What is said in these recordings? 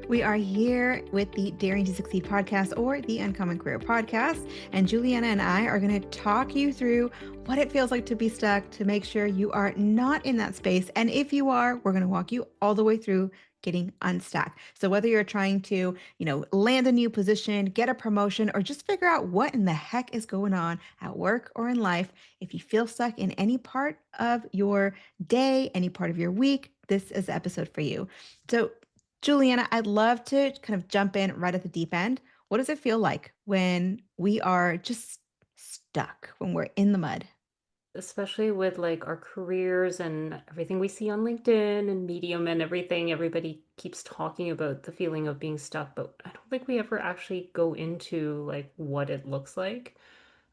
We are here with the Daring to Succeed podcast or the Uncommon Career podcast. And Julianna and I are going to talk you through what it feels like to be stuck to make sure you are not in that space. And if you are, we're going to walk you all the way through getting unstuck. So whether you're trying to, land a new position, get a promotion, or just figure out what in the heck is going on at work or in life, if you feel stuck in any part of your day, any part of your week, this is the episode for you. So Juliana, I'd love to kind of jump in right at the deep end. What does it feel like when we are just stuck, when we're in the mud? Especially with like our careers and everything we see on LinkedIn and Medium and everything, everybody keeps talking about the feeling of being stuck, but I don't think we ever actually go into like what it looks like.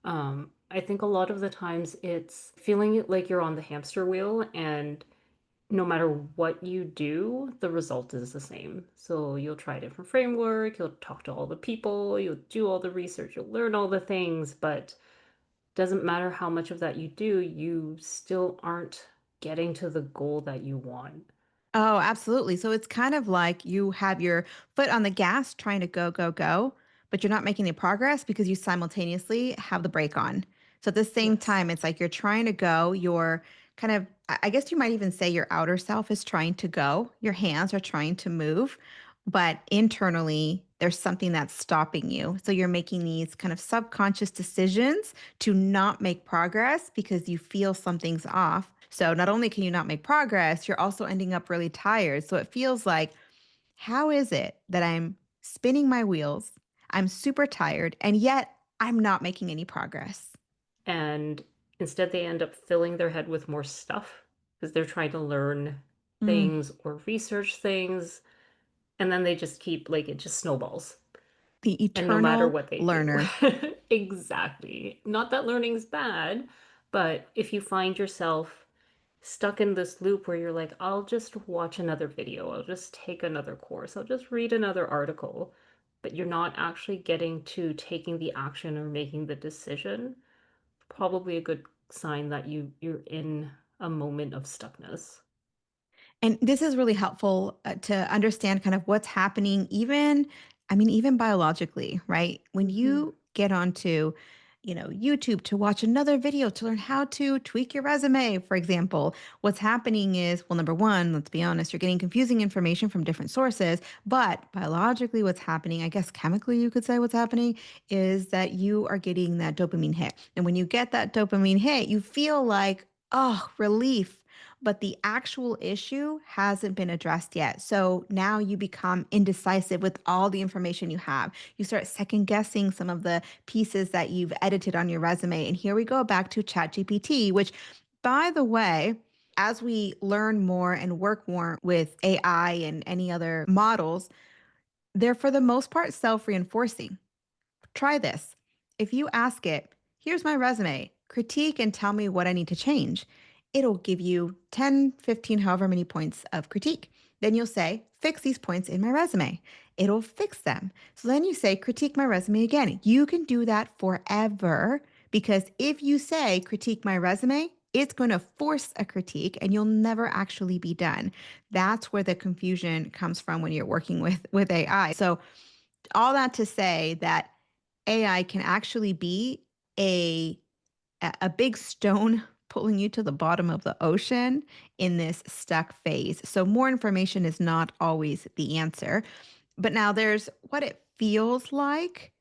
I think a lot of the times it's feeling like you're on the hamster wheel and no matter what you do, the result is the same. So you'll try a different framework, you'll talk to all the people, you'll do all the research, you'll learn all the things, but doesn't matter how much of that you do, you still aren't getting to the goal that you want. Oh, absolutely. So it's kind of like you have your foot on the gas trying to go, go, go, but you're not making any progress because you simultaneously have the brake on. So at the same Yes. time, it's like you're trying to go, you're kind of, I guess you might even say your outer self is trying to go, your hands are trying to move, but internally, there's something that's stopping you. So you're making these kind of subconscious decisions to not make progress because you feel something's off. So not only can you not make progress, you're also ending up really tired. So it feels like, how is it that I'm spinning my wheels? I'm super tired, and yet I'm not making any progress. And instead, they end up filling their head with more stuff because they're trying to learn Mm, things or research things. And then they just keep, like, it just snowballs. the And no matter eternal what they do. learner. Exactly. Not that learning's bad, but if you find yourself stuck in this loop where you're like, I'll just watch another video, I'll just take another course, I'll just read another article, but you're not actually getting to taking the action or making the decision, probably a good sign that you're in a moment of stuckness. And this is really helpful to understand kind of what's happening, even, I mean, even biologically, right? When Hmm. you get onto, YouTube to watch another video to learn how to tweak your resume, for example, what's happening is, well, number one, let's be honest, you're getting confusing information from different sources. But biologically, what's happening, I guess chemically, you could say what's happening is that you are getting that dopamine hit. And when you get that dopamine hit, you feel like, oh, relief, but the actual issue hasn't been addressed yet. So now you become indecisive with all the information you have. You start second guessing some of the pieces that you've edited on your resume. And here we go back to ChatGPT, which, by the way, as we learn more and work more with AI and any other models, they're for the most part self reinforcing. Try this. If you ask it, here's my resume, critique and tell me what I need to change, it'll give you 10, 15, however many points of critique. Then you'll say, fix these points in my resume. It'll fix them. So then you say, critique my resume again. You can do that forever because if you say, critique my resume, it's going to force a critique and you'll never actually be done. That's where the confusion comes from when you're working with AI. So all that to say that AI can actually be a a big stone pulling you to the bottom of the ocean in this stuck phase. So more information is not always the answer. But now there's what it feels like,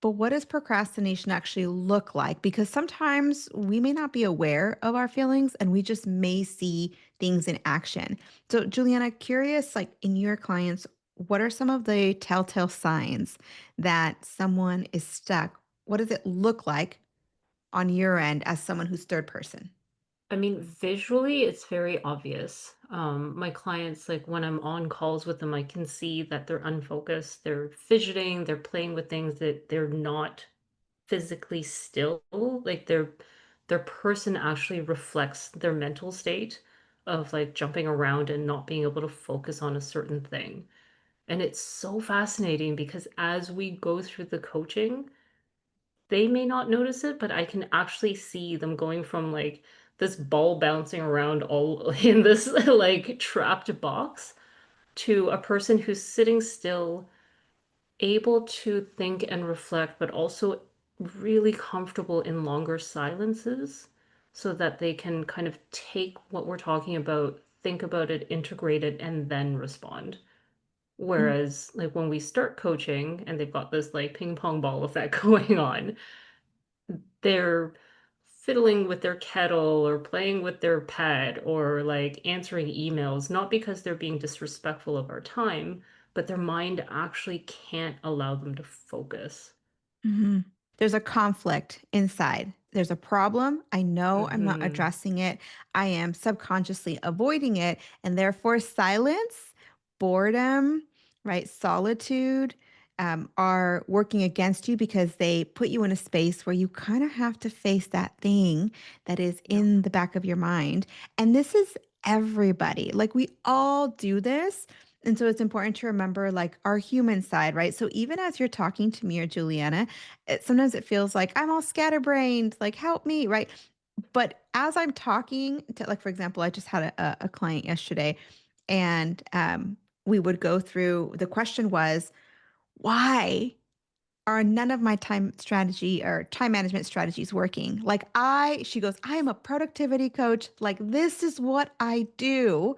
but what does procrastination actually look like? Because sometimes we may not be aware of our feelings and we just may see things in action. So, Juliana, curious, like in your clients, what are some of the telltale signs that someone is stuck? What does it look like on your end as someone who's third person? I mean, visually, it's very obvious. My clients, like when I'm on calls with them, I can see that they're unfocused, they're fidgeting, they're playing with things that they're not physically still. Like their person actually reflects their mental state of like jumping around and not being able to focus on a certain thing. And it's so fascinating because as we go through the coaching, they may not notice it, but I can actually see them going from like this ball bouncing around all in this like trapped box to a person who's sitting still, able to think and reflect, but also really comfortable in longer silences so that they can kind of take what we're talking about, think about it, integrate it, and then respond. Mm. Whereas, like, when we start coaching and they've got this like ping pong ball effect going on, they're fiddling with their kettle or playing with their pet or like answering emails, not because they're being disrespectful of our time, but their mind actually can't allow them to focus. Mhm. There's a conflict inside. There's a problem. I know I'm not Hmm. addressing it. I am subconsciously avoiding it. And therefore, silence, boredom, right? Solitude are working against you because they put you in a space where you kind of have to face that thing that is Yeah. in the back of your mind. And this is everybody. Like we all do this. And so it's important to remember like our human side, right? So even as you're talking to me or Juliana, sometimes it feels like I'm all scatterbrained, like help me, right? But as I'm talking to, like, for example, I just had a client yesterday, and we would go through. The question was, why are none of my time strategy or time management strategies working? Like she goes, I am a productivity coach. Like this is what I do,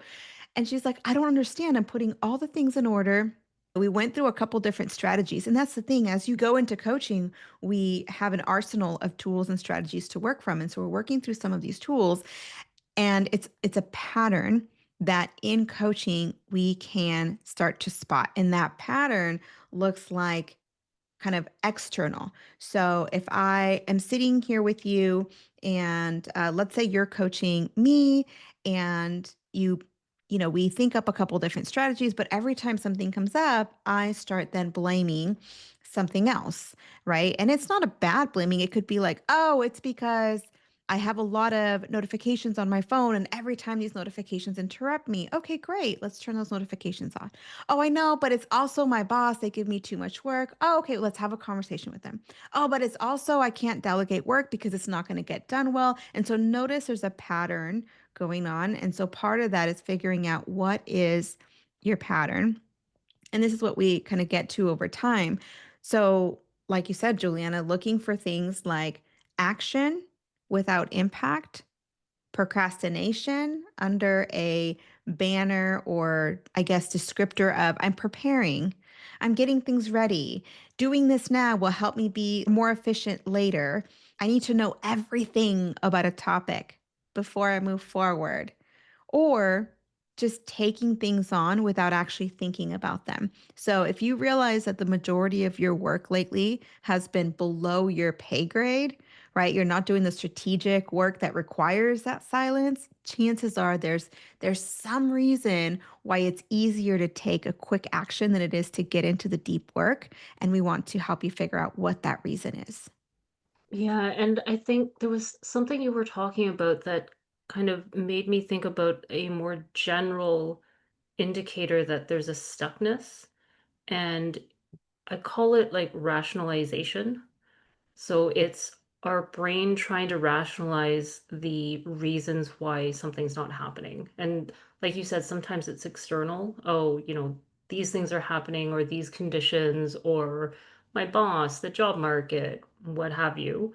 and she's like, I don't understand. I'm putting all the things in order. We went through a couple different strategies. And that's the thing, as you go into coaching, we have an arsenal of tools and strategies to work from. And so we're working through some of these tools. And it's a pattern that in coaching we can start to spot. And that pattern looks like kind of external. So if I am sitting here with you and let's say you're coaching me and we think up a couple different strategies, but every time something comes up, I start then blaming something else, right? And it's not a bad blaming. It could be like, oh, it's because I have a lot of notifications on my phone, and every time these notifications interrupt me. Okay, great. Let's turn those notifications off. Oh, I know, but it's also my boss. They give me too much work. Oh, okay, let's have a conversation with them. Oh, but it's also I can't delegate work because it's not going to get done well. And so notice there's a pattern going on. And so part of that is figuring out what is your pattern. And this is what we kind of get to over time. So, like you said, Juliana, looking for things like action without impact, procrastination under a banner or I guess descriptor of I'm preparing, I'm getting things ready. Doing this now will help me be more efficient later. I need to know everything about a topic before I move forward. Or just taking things on without actually thinking about them. So if you realize that the majority of your work lately has been below your pay grade, right? You're not doing the strategic work that requires that silence. Chances are there's some reason why it's easier to take a quick action than it is to get into the deep work, and we want to help you figure out what that reason is. Yeah, and I think there was something you were talking about that kind of made me think about a more general indicator that there's a stuckness. And I call it like rationalization. So it's our brain trying to rationalize the reasons why something's not happening. And like you said, sometimes it's external. Oh, these things are happening, or these conditions, or my boss, the job market, what have you.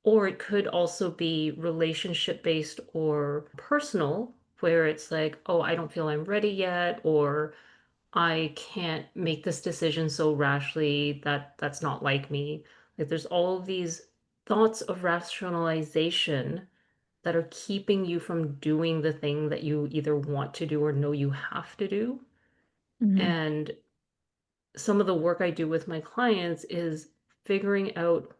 Or it could also be relationship based or personal, where it's like, oh, I don't feel I'm ready yet, or I can't make this decision so rashly, that's not like me. Like there's all of these thoughts of rationalization that are keeping you from doing the thing that you either want to do or know you have to do. Mhm. And some of the work I do with my clients is figuring out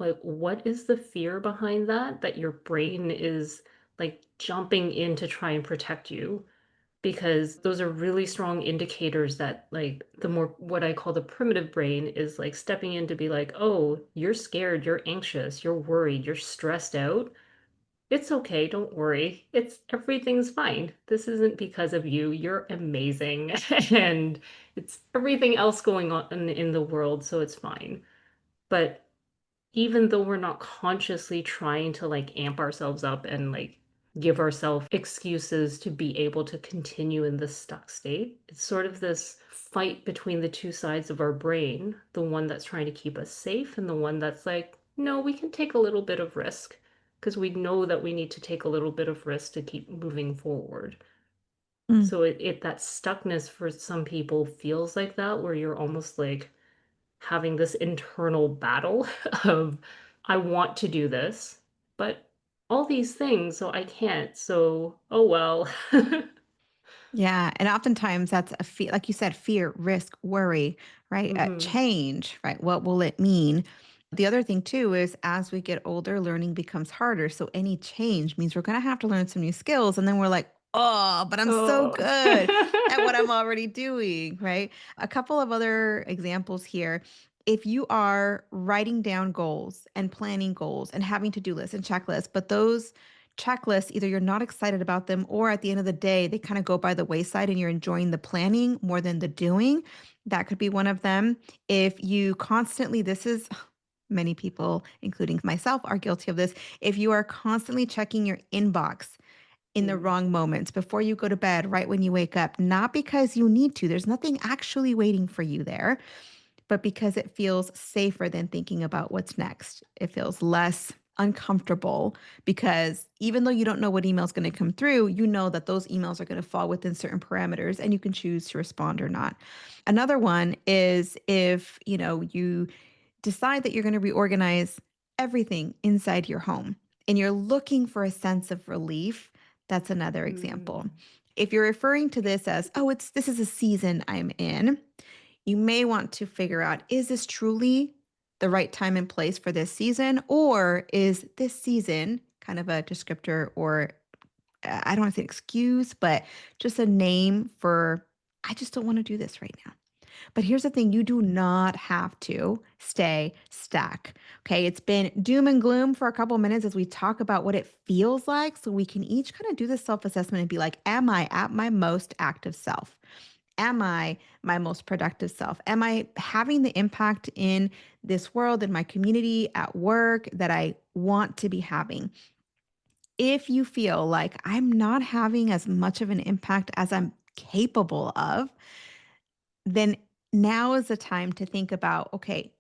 like what is the fear behind that your brain is like jumping in to try and protect you, because those are really strong indicators that like the more what I call the primitive brain is like stepping in to be like, "Oh, you're scared, you're anxious, you're worried, you're stressed out. It's okay, don't worry. It's everything's fine. This isn't because of you. You're amazing." And it's everything else going on in the world, so it's fine. But even though we're not consciously trying to like amp ourselves up and like give ourselves excuses to be able to continue in this stuck state. It's sort of this fight between the two sides of our brain, the one that's trying to keep us safe and the one that's like, no, we can take a little bit of risk because we know that we need to take a little bit of risk to keep moving forward. Mm. So it that stuckness for some people feels like that, where you're almost like having this internal battle of I want to do this, but all these things, so I can't. So, oh well. Yeah, and oftentimes that's a fear, like you said, fear, risk, worry, right? Hmm. Change, right? What will it mean? The other thing too is as we get older, learning becomes harder. So any change means we're going to have to learn some new skills, and then we're like, oh, but I'm so Oh. good at what I'm already doing, right? A couple of other examples here. If you are writing down goals and planning goals and having to do lists and checklists, but those checklists, either you're not excited about them or at the end of the day, they kind of go by the wayside and you're enjoying the planning more than the doing. That could be one of them. If you constantly, this is many people, including myself, are guilty of this. If you are constantly checking your inbox in the Mm. wrong moments before you go to bed, right when you wake up, not because you need to, there's nothing actually waiting for you there, but because it feels safer than thinking about what's next. It feels less uncomfortable because even though you don't know what email is going to come through, you know that those emails are going to fall within certain parameters and you can choose to respond or not. Another one is if, you decide that you're going to reorganize everything inside your home and you're looking for a sense of relief, that's another example. Mm. If you're referring to this as, oh, this is a season I'm in, you may want to figure out, is this truly the right time and place for this season? Or is this season kind of a descriptor or I don't want to say excuse, but just a name for, I just don't want to do this right now. But here's the thing, you do not have to stay stuck. Okay. It's been doom and gloom for a couple minutes as we talk about what it feels like. So we can each kind of do this self assessment and be like, am I at my most active self? Am I my most productive self? Am I having the impact in this world, in my community, at work that I want to be having? If you feel like I'm not having as much of an impact as I'm capable of, then now is the time to think about, okay,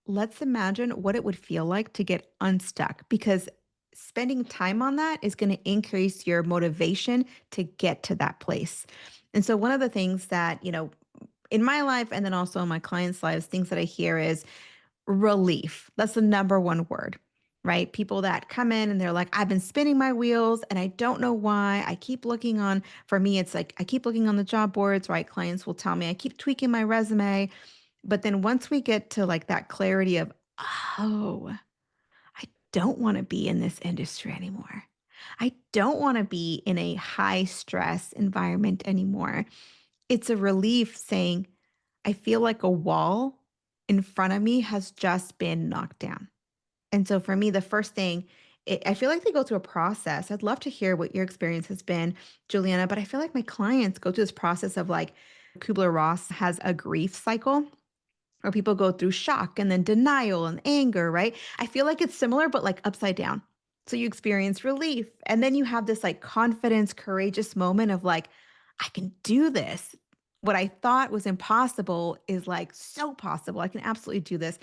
let's imagine what it would feel like to get unstuck because spending time on that is going to increase your motivation to get to that place. And so one of the things that, in my life and then also in my clients' lives, things that I hear is relief. That's the number one word, right? People that come in and they're like, I've been spinning my wheels and I don't know why. I keep looking on, for me, it's like I keep looking on the job boards, right? Clients will tell me I keep tweaking my resume. But then once we get to like that clarity of, oh, I don't want to be in this industry anymore. I don't want to be in a high stress environment anymore. It's a relief saying, I feel like a wall in front of me has just been knocked down. And so for me, the first thing, I feel like they go through a process. I'd love to hear what your experience has been, Juliana, but I feel like my clients go through this process of like Kubler Ross has a grief cycle where people go through shock and then denial and anger, right? I feel like it's similar, but like upside down. So you experience relief and then you have this like confidence, courageous moment of like, I can do this. What I thought was impossible is like so possible. I can absolutely do this.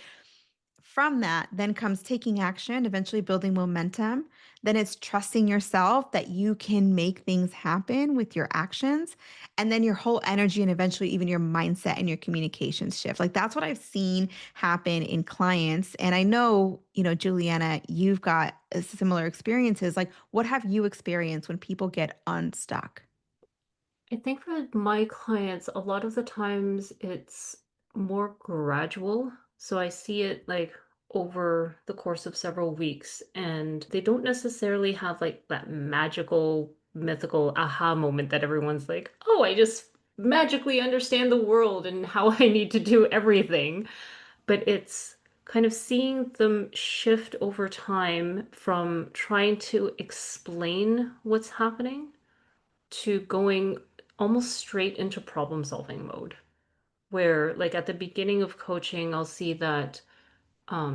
From that, then comes taking action, eventually building momentum. Then it's trusting yourself that you can make things happen with your actions. And then your whole energy and eventually even your mindset and your communications shift. Like that's what I've seen happen in clients. And I know, Juliana, you've got similar experiences. Like, what have you experienced when people get unstuck? I think for my clients, a lot of the times it's more gradual. So I see it like over the course of several weeks, and they don't necessarily have like that magical, mythical aha moment that everyone's like, oh, I just magically understand the world and how I need to do everything. But it's kind of seeing them shift over time from trying to explain what's happening to going almost straight into problem solving mode. Where, like, at the beginning of coaching, I'll see that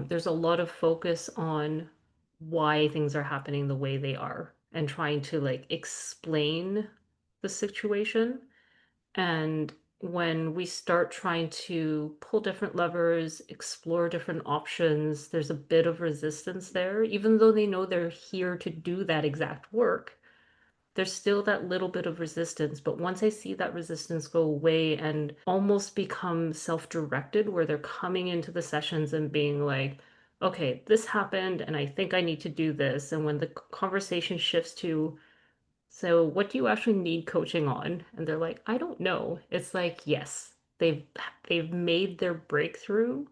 there's a lot of focus on why things are happening the way they are. and trying to like explain the situation. And when we start trying to pull different levers, explore different options, there's a bit of resistance there, even though they know they're here to do that exact work. There's still that little bit of resistance, but once I see that resistance go away and almost become self-directed, where they're coming into the sessions and being like, okay, this happened, and I think I need to do this. And when the conversation shifts to, so what do you actually need coaching on? And they're like, I don't know. It's like, yes, they've made their breakthrough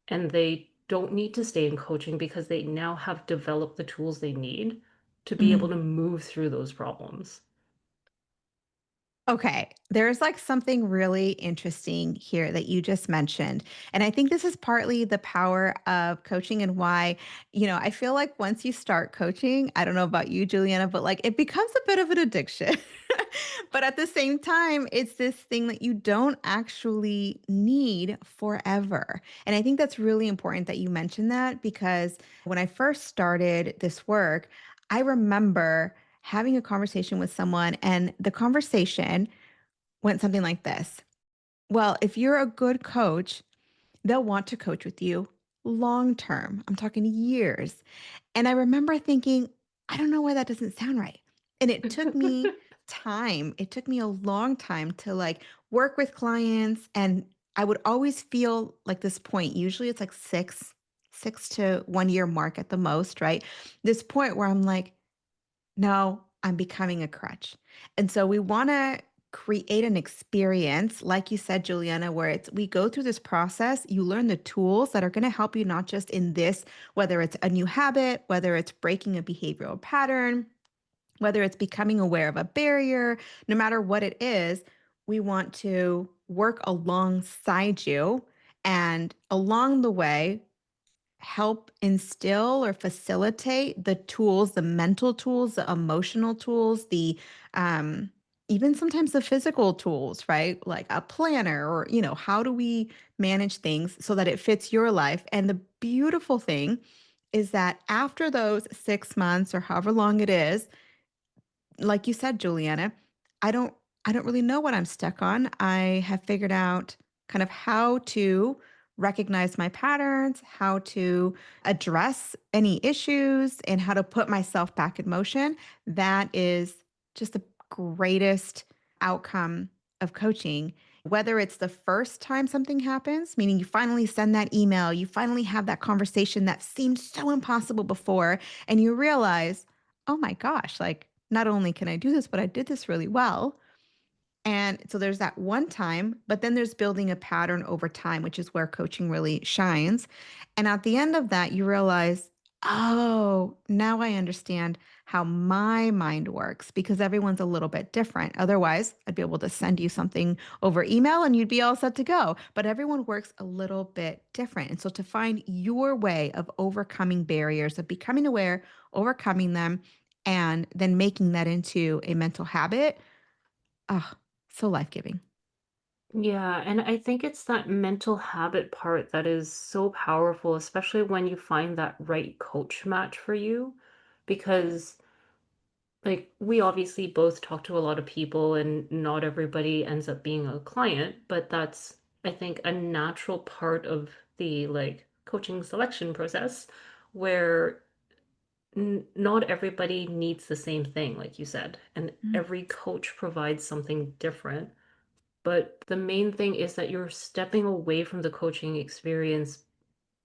and they don't need to stay in coaching because they now have developed the tools they need to be able to Mm. move through those problems. Okay, there's like something really interesting here that you just mentioned. And I think this is partly the power of coaching and why, I feel like once you start coaching, I don't know about you, Juliana, but like it becomes a bit of an addiction. But at the same time, it's this thing that you don't actually need forever. And I think that's really important that you mentioned that because when I first started this work, I remember having a conversation with someone, and the conversation went something like this. Well, if you're a good coach, they'll want to coach with you long term. I'm talking years. And I remember thinking, I don't know why that doesn't sound right. And it took me time. It took me a long time to like work with clients. And I would always feel like this point. Usually it's like six to 1 year mark at the most, right? This point where I'm like, no, I'm becoming a crutch. And so we want to create an experience, like you said, Juliana, where it's we go through this process, you learn the tools that are going to help you not just in this, whether it's a new habit, whether it's breaking a behavioral pattern, whether it's becoming aware of a barrier, no matter what it is, we want to work alongside you. And along the way, help instill or facilitate the tools, the mental tools, the emotional tools, the um, even sometimes the physical tools, right? Like a planner or, how do we manage things so that it fits your life? And the beautiful thing is that after those 6 months or however long it is, like you said, Juliana, I don't I don't really know what I'm stuck on. I have figured out kind of how to recognize my patterns, how to address any issues, and how to put myself back in motion. That is just the greatest outcome of coaching. Whether it's the first time something happens, meaning you finally send that email, you finally have that conversation that seemed so impossible before, and you realize, oh my gosh, like not only can I do this, but I did this really well. And so there's that one time, but then there's building a pattern over time, which is where coaching really shines. And at the end of that, you realize, oh, now I understand how my mind works because everyone's a little bit different. Otherwise, I'd be able to send you something over email and you'd be all set to go. But everyone works a little bit different. And so to find your way of overcoming barriers, of becoming aware, overcoming them, and then making that into a mental habit, oh, so life-giving. Yeah, and I think it's that mental habit part that is so powerful, especially when you find that right coach match for you. Because, like, we obviously both talk to a lot of people, and not everybody ends up being a client, but that's, I think, a natural part of the like coaching selection process where not everybody needs the same thing, like you said, and Mm, every coach provides something different. But the main thing is that you're stepping away from the coaching experience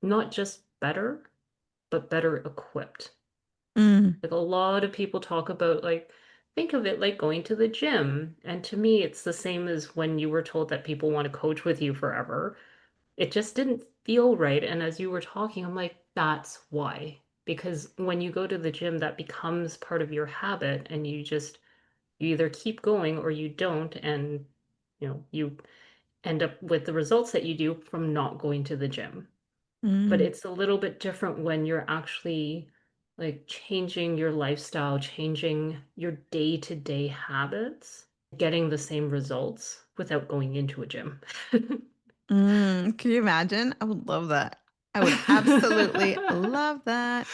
not just better, but better equipped. mm, Like a lot of people talk about, like, think of it like going to the gym. And to me, it's the same as when you were told that people want to coach with you forever. It just didn't feel right. And as you were talking, I'm like, that's why. Because when you go to the gym, that becomes part of your habit, and you either keep going or you don't. And, you end up with the results that you do from not going to the gym. But mm, it's a little bit different when you're actually like changing your lifestyle, changing your day-to-day habits, getting the same results without going into a gym. mm. Can you imagine? I would love that. I would absolutely love that.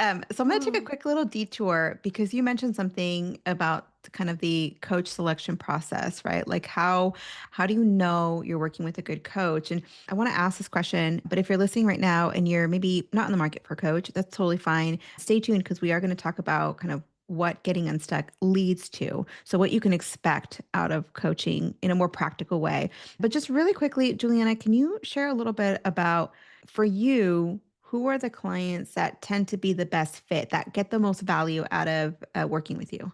So I'm going to take a Oh. quick little detour because you mentioned something about kind of the coach selection process, right? Like how do you know you're working with a good coach? And I want to ask this question, but if you're listening right now and you're maybe not in the market for a coach, that's totally fine. Stay tuned because we are going to talk about kind of what getting unstuck leads to. So what you can expect out of coaching in a more practical way. But just really quickly, Juliana, can you share a little bit about for you, who are the clients that tend to be the best fit, that get the most value out of working with you?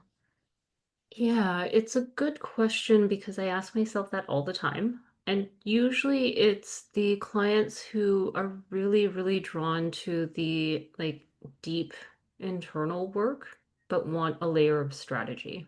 Yeah, it's a good question because I ask myself that all the time. And usually it's the clients who are really, really drawn to the like deep internal work, but want a layer of strategy.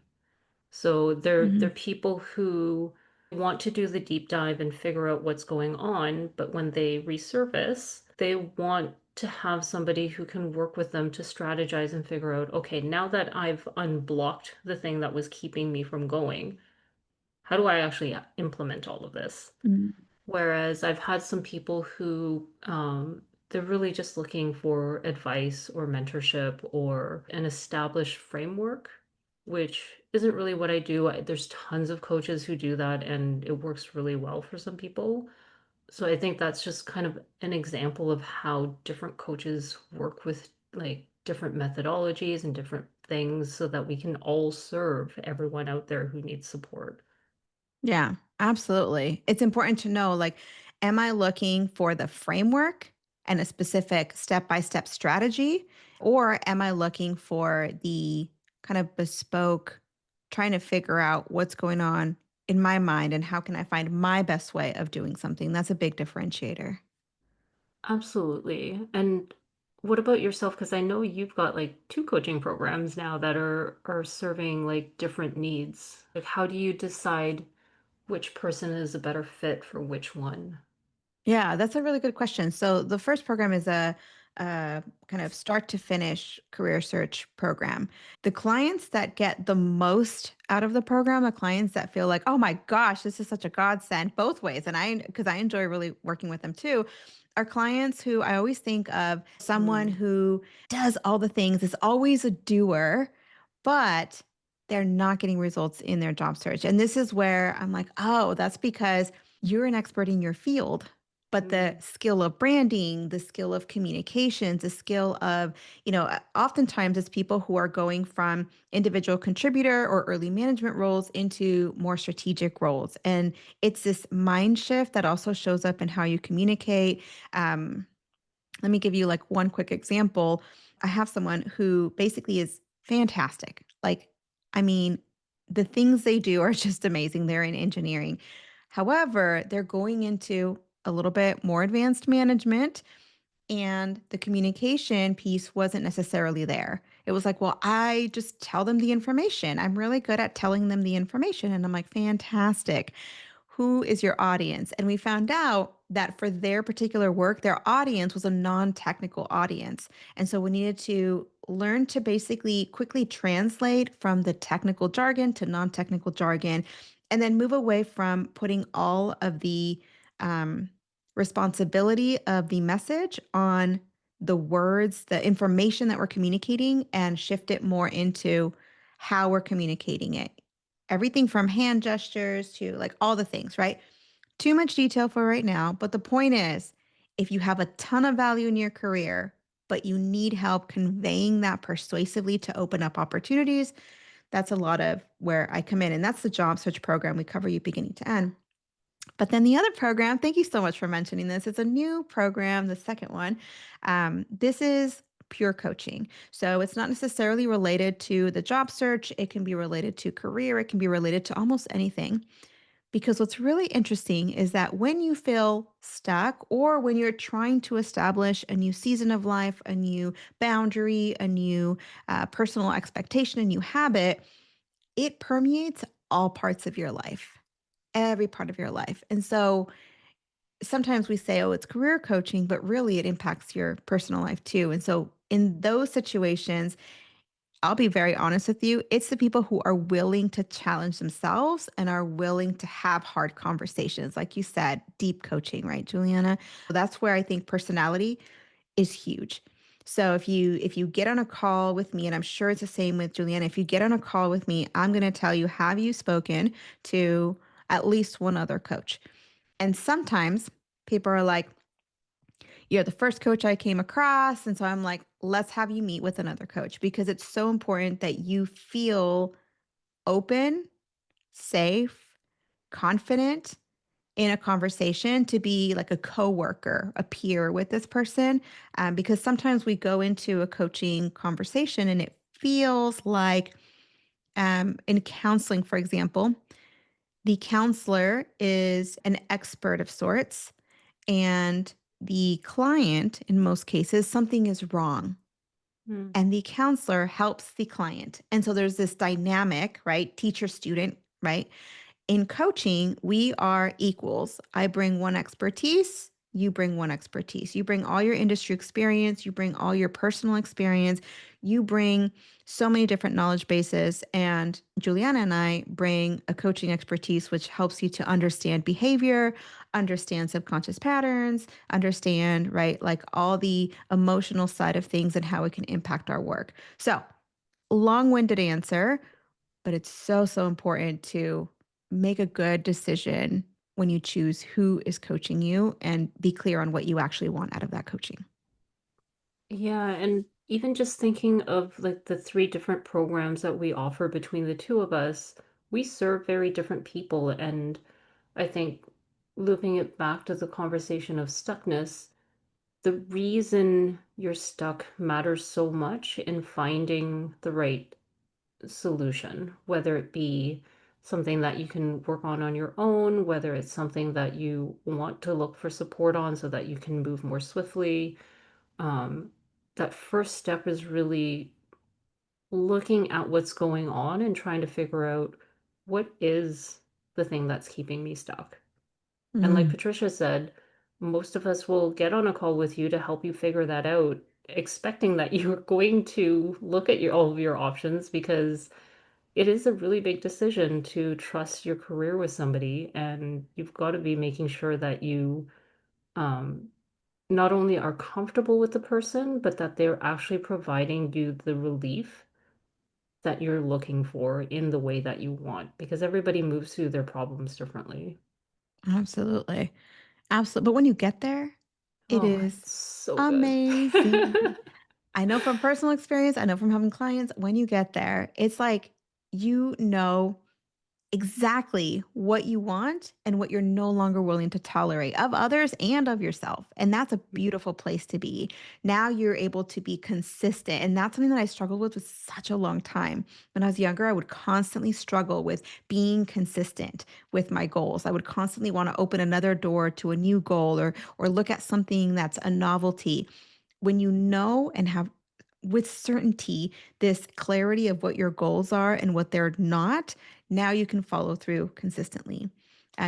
So they're Mhm. people who want to do the deep dive and figure out what's going on, but when they resurface, they want to have somebody who can work with them to strategize and figure out, okay, now that I've unblocked the thing that was keeping me from going, how do I actually implement all of this? Mm. Whereas I've had some people who they're really just looking for advice or mentorship or an established framework, which isn't really what I do. There's tons of coaches who do that, and it works really well for some people. So I think that's just kind of an example of how different coaches work with like different methodologies and different things so that we can all serve everyone out there who needs support. Yeah, absolutely. It's important to know, like, am I looking for the framework and a specific step-by-step strategy, or am I looking for the kind of bespoke, trying to figure out what's going on in my mind and how can I find my best way of doing something? That's a big differentiator. Absolutely. And what about yourself? Because I know you've got like two coaching programs now that are serving like different needs. Like how do you decide which person is a better fit for which one? Yeah, that's a really good question. So the first program is a kind of start to finish career search program. The clients that get the most out of the program, the clients that feel like, oh my gosh, this is such a godsend both ways. And because I enjoy really working with them too, are clients who I always think of someone Mm, who does all the things, is always a doer, but they're not getting results in their job search. And this is where I'm like, oh, that's because you're an expert in your field, but the mm. skill of branding, the skill of communications, the skill of, oftentimes it's people who are going from individual contributor or early management roles into more strategic roles. And it's this mind shift that also shows up in how you communicate. Um, Let me give you like one quick example. I have someone who basically is fantastic. Like, I mean, the things they do are just amazing. They're in engineering. However, they're going into a little bit more advanced management, and the communication piece wasn't necessarily there. It was like, well, I just tell them the information. I'm really good at telling them the information. And I'm like, fantastic. Who is your audience? And we found out that for their particular work, their audience was a non technical audience. And so we needed to learn to basically quickly translate from the technical jargon to non technical jargon, and then move away from putting all of the um, responsibility of the message on the words, the information that we're communicating, and shift it more into how we're communicating it. Everything from hand gestures to like all the things, right? Too much detail for right now. But the point is, if you have a ton of value in your career, but you need help conveying that persuasively to open up opportunities, that's a lot of where I come in. And that's the job search program. We cover you beginning to end. But then the other program, thank you so much for mentioning this. It's a new program, the second one. This is pure coaching. So it's not necessarily related to the job search. It can be related to career. It can be related to almost anything. Because what's really interesting is that when you feel stuck or when you're trying to establish a new season of life, a new boundary, a new personal expectation, a new habit, it permeates all parts of your life, every part of your life. And so sometimes we say, oh, it's career coaching, but really it impacts your personal life too. And so in those situations, I'll be very honest with you, it's the people who are willing to challenge themselves and are willing to have hard conversations. Like you said, deep coaching, right, Juliana? That's where I think personality is huge. So if you get on a call with me, and I'm sure it's the same with Juliana, if you get on a call with me, I'm going to tell you, have you spoken to at least one other coach? And sometimes people are like, you're the first coach I came across. And so I'm like, let's have you meet with another coach because it's so important that you feel open, safe, confident in a conversation to be like a coworker, a peer with this person. Because sometimes we go into a coaching conversation and it feels like in counseling, for example, the counselor is an expert of sorts, and the client, in most cases, something is wrong. Mm. And the counselor helps the client. And so there's this dynamic, right? Teacher student, right? In coaching, we are equals. I bring one expertise, you bring one expertise. You bring all your industry experience, you bring all your personal experience, you bring so many different knowledge bases. And Juliana and I bring a coaching expertise, which helps you to understand behavior, understand subconscious patterns, understand, right, like all the emotional side of things and how it can impact our work. So, long winded answer, but it's so, so important to make a good decision when you choose who is coaching you and be clear on what you actually want out of that coaching. Yeah, and even just thinking of like the three different programs that we offer between the two of us, we serve very different people. And I think looping it back to the conversation of stuckness, the reason you're stuck matters so much in finding the right solution, whether it be something that you can work on your own, whether it's something that you want to look for support on so that you can move more swiftly. um, that first step is really looking at what's going on and trying to figure out what is the thing that's keeping me stuck. And like Mm, Patricia said, most of us will get on a call with you to help you figure that out, expecting that you're going to look at all of your options because it is a really big decision to trust your career with somebody, and you've got to be making sure that you um, not only are comfortable with the person, but that they're actually providing you the relief that you're looking for in the way that you want, because everybody moves through their problems differently. absolutely. Absolutely. But when you get there, it Oh, is it's so good. amazing. I know from personal experience, I know from having clients, when you get there, it's like you know exactly what you want and what you're no longer willing to tolerate of others and of yourself. And that's a beautiful place to be. Now you're able to be consistent. And that's something that I struggled with such a long time. When I was younger, I would constantly struggle with being consistent with my goals. I would constantly want to open another door to a new goal or look at something that's a novelty. When you know and have with certainty this clarity of what your goals are and what they're not, now you can follow through consistently.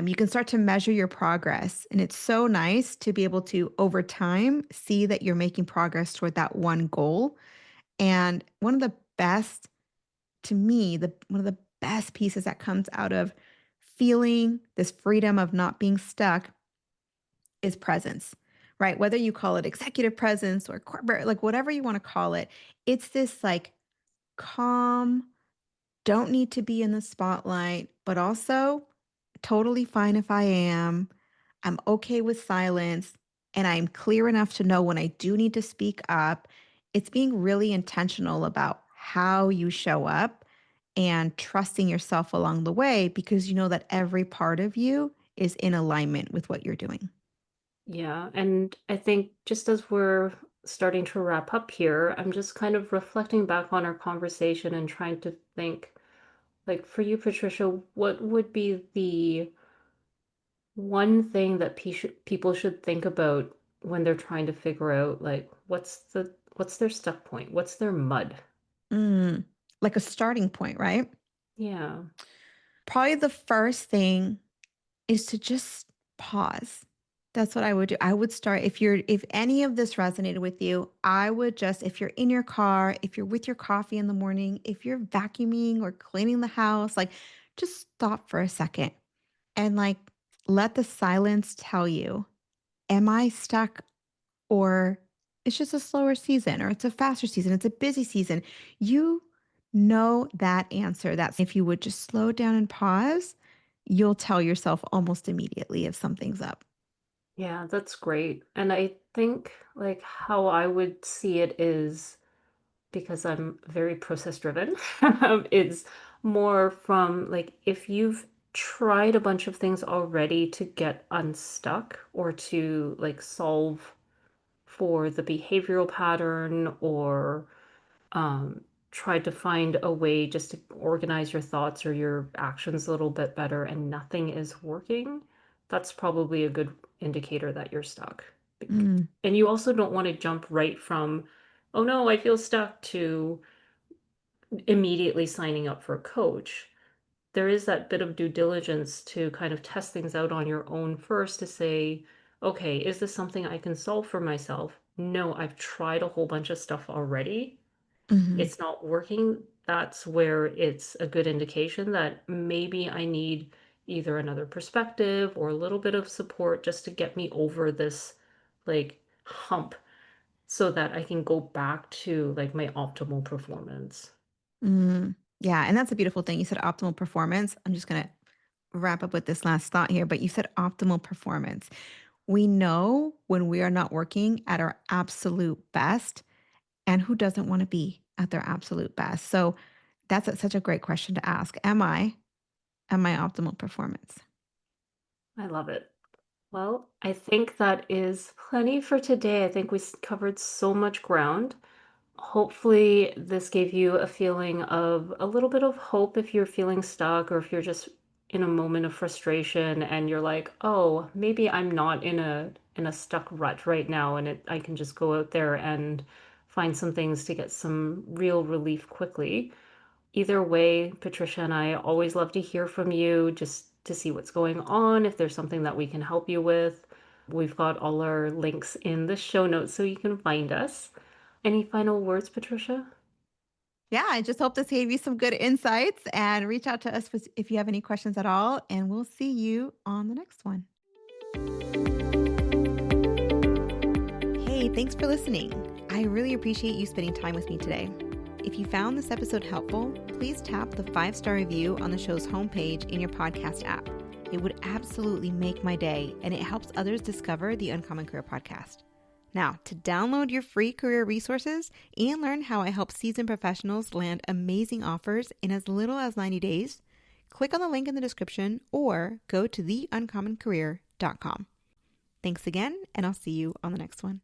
You can start to measure your progress. And it's so nice to be able to, over time, see that you're making progress toward that one goal. And one of the best, to me, one of the best pieces that comes out of feeling this freedom of not being stuck is presence, right? Whether you call it executive presence or corporate, like whatever you want to call it, it's this like calm, don't need to be in the spotlight, but also totally fine if I am. I'm okay with silence. And I'm clear enough to know when I do need to speak up. It's being really intentional about how you show up and trusting yourself along the way because you know that every part of you is in alignment with what you're doing. Yeah, and I think just as we're starting to wrap up here, I'm just kind of reflecting back on our conversation and trying to think, like for you, Patricia, what would be the one thing that people should think about when they're trying to figure out like what's their stuck point? What's their mud? Mm, like a starting point, right? Yeah. Probably the first thing is to just pause. That's what I would do. I would start if any of this resonated with you, I would just if you're in your car, if you're with your coffee in the morning, if you're vacuuming or cleaning the house, like just stop for a second and like let the silence tell you, am I stuck or it's just a slower season or it's a faster season, it's a busy season. You know that answer. That's if you would just slow down and pause, you'll tell yourself almost immediately if something's up. Yeah, that's great. And I think like how I would see it is because I'm very process driven. It's more from like if you've tried a bunch of things already to get unstuck or to like solve for the behavioral pattern or um, tried to find a way just to organize your thoughts or your actions a little bit better and nothing is working, that's probably a good indicator that you're stuck. Mm, And you also don't want to jump right from, oh no, I feel stuck to immediately signing up for a coach. There is that bit of due diligence to kind of test things out on your own first to say, okay, is this something I can solve for myself? No, I've tried a whole bunch of stuff already. mhm, It's not working. That's where it's a good indication that maybe I need either another perspective or a little bit of support just to get me over this like hump so that I can go back to like my optimal performance. mm. Yeah, and that's a beautiful thing. You said optimal performance. I'm just gonna wrap up with this last thought here, but you said optimal performance. We know when we are not working at our absolute best, and who doesn't want to be at their absolute best? So such a great question to ask. Am I at my optimal performance? I love it. Well, I think that is plenty for today. I think we covered so much ground. Hopefully, this gave you a feeling of a little bit of hope if you're feeling stuck or if you're just in a moment of frustration and you're like, "Oh, maybe I'm not in a stuck rut right now and I can just go out there and find some things to get some real relief quickly." Either way, Patricia and I always love to hear from you just to see what's going on, if there's something that we can help you with. We've got all our links in the show notes so you can find us. Any final words, Patricia? Yeah, I just hope this gave you some good insights and reach out to us if you have any questions at all. And we'll see you on the next one. Hey, thanks for listening. I really appreciate you spending time with me today. If you found this episode helpful, please tap the 5-star review on the show's homepage in your podcast app. It would absolutely make my day, and it helps others discover the Uncommon Career Podcast. Now, to download your free career resources and learn how I help seasoned professionals land amazing offers in as little as 90 days, click on the link in the description or go to theuncommoncareer.com. Thanks again, and I'll see you on the next one.